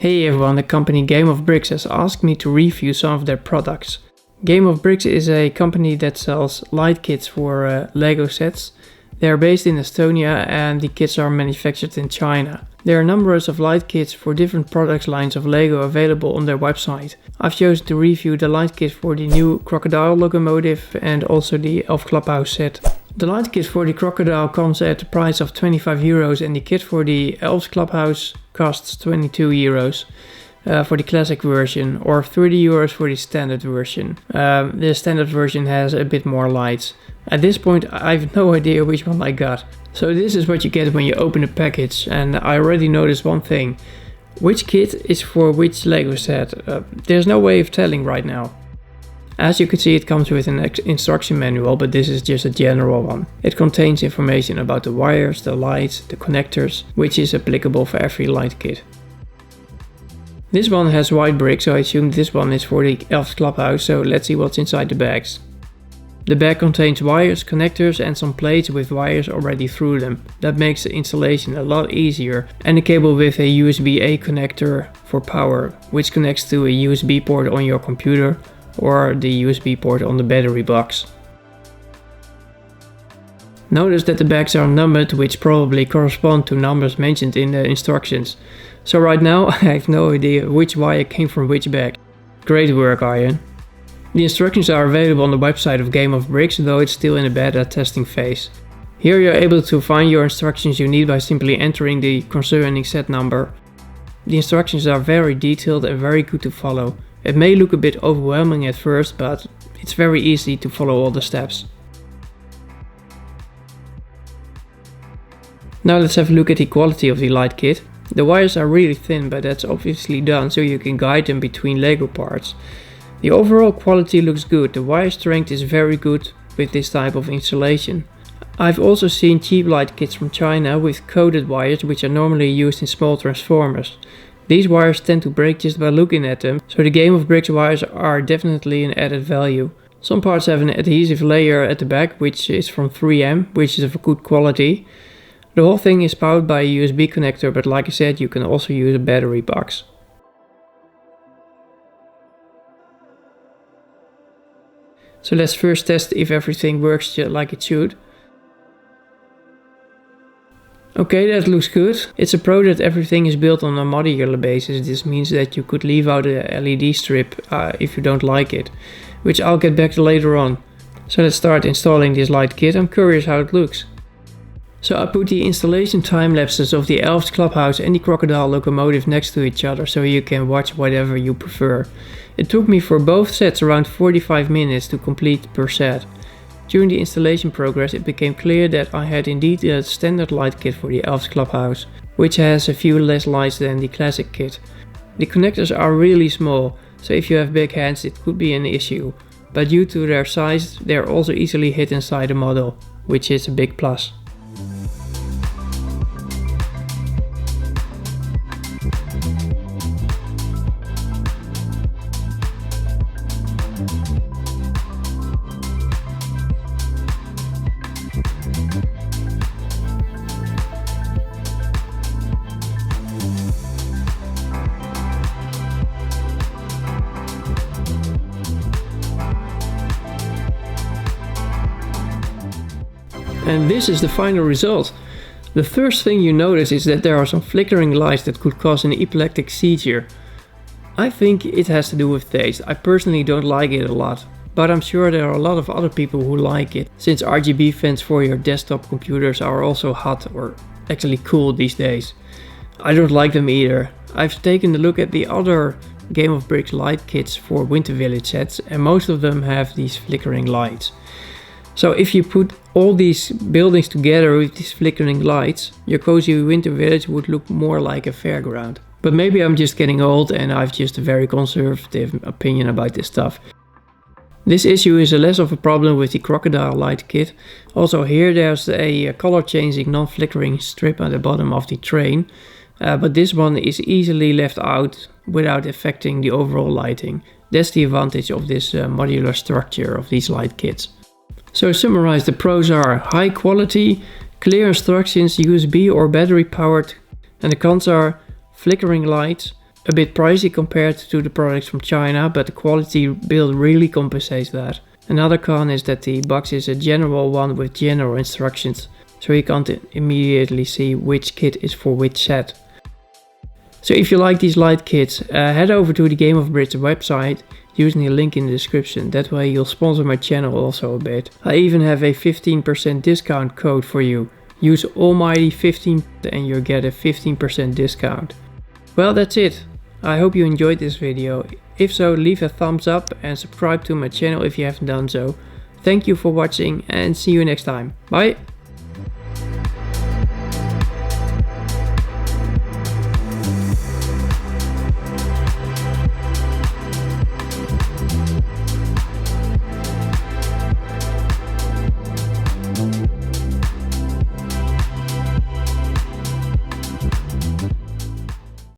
Hey everyone, the company Game of Bricks has asked me to review some of their products. Game of Bricks is a company that sells light kits for Lego sets. They are based in Estonia and the kits are manufactured in China. There are numbers of light kits for different product lines of Lego available on their website. I've chosen to review the light kit for the new Crocodile Locomotive and also the Elf Clubhouse set. The light kit for the Crocodile comes at the price of 25 euros and the kit for the Elf Clubhouse costs 22 euros for the classic version or 30 euros for the standard version. The standard version has a bit more lights. At this point I have no idea which one I got. So this is what you get when you open a package, and I already noticed one thing. Which kit is for which Lego set? There's no way of telling right now. As you can see, it comes with an instruction manual, but this is just a general one. It contains information about the wires, the lights, the connectors, which is applicable for every light kit. This one has white bricks, so I assume this one is for the Elf Clubhouse, so let's see what's inside the bags. The bag contains wires, connectors and some plates with wires already through them. That makes the installation a lot easier, and a cable with a USB-A connector for power, which connects to a USB port on your computer or the USB port on the battery box. Notice that the bags are numbered, which probably correspond to numbers mentioned in the instructions. So right now I have no idea which wire came from which bag. Great work, Arjen. The instructions are available on the website of Game of Bricks, though it's still in a beta testing phase. Here you're able to find your instructions you need by simply entering the concerning set number. The instructions are very detailed and very good to follow. It may look a bit overwhelming at first, but it's very easy to follow all the steps. Now let's have a look at the quality of the light kit. The wires are really thin, but that's obviously done so you can guide them between Lego parts. The overall quality looks good. The wire strength is very good with this type of installation. I've also seen cheap light kits from China with coated wires, which are normally used in small transformers. These wires tend to break just by looking at them, so the Game of Bricks wires are definitely an added value. Some parts have an adhesive layer at the back, which is from 3M, which is of good quality. The whole thing is powered by a USB connector, but like I said, you can also use a battery box. So let's first test if everything works just like it should. Okay, that looks good. It's a pro that everything is built on a modular basis. This means that you could leave out a LED strip if you don't like it, which I'll get back to later on. So let's start installing this light kit. I'm curious how it looks. So I put the installation time lapses of the Elf Clubhouse and the Crocodile Locomotive next to each other so you can watch whatever you prefer. It took me for both sets around 45 minutes to complete per set. During the installation progress it became clear that I had indeed a standard light kit for the Elf Clubhouse, which has a few less lights than the classic kit. The connectors are really small, so if you have big hands it could be an issue, but due to their size they are also easily hid inside the model, which is a big plus. And this is the final result. The first thing you notice is that there are some flickering lights that could cause an epileptic seizure. I think it has to do with taste. I personally don't like it a lot, but I'm sure there are a lot of other people who like it, since RGB fans for your desktop computers are also hot or actually cool these days. I don't like them either. I've taken a look at the other Game of Bricks light kits for Winter Village sets and most of them have these flickering lights. So if you put all these buildings together with these flickering lights, your cozy winter village would look more like a fairground. But maybe I'm just getting old and I've just a very conservative opinion about this stuff. This issue is less of a problem with the Crocodile light kit. Also here there's a color changing non-flickering strip at the bottom of the train. But this one is easily left out without affecting the overall lighting. That's the advantage of this modular structure of these light kits. So to summarize, the pros are high quality, clear instructions, USB or battery powered, and the cons are flickering lights, a bit pricey compared to the products from China, but the quality build really compensates that. Another con is that the box is a general one with general instructions, so you can't immediately see which kit is for which set. So if you like these light kits, head over to the Game of Bricks website using the link in the description. That way you'll sponsor my channel also a bit. I even have a 15% discount code for you. Use Almighty15 and you'll get a 15% discount. Well, that's it. I hope you enjoyed this video. If so, leave a thumbs up and subscribe to my channel if you haven't done so. Thank you for watching and see you next time. Bye!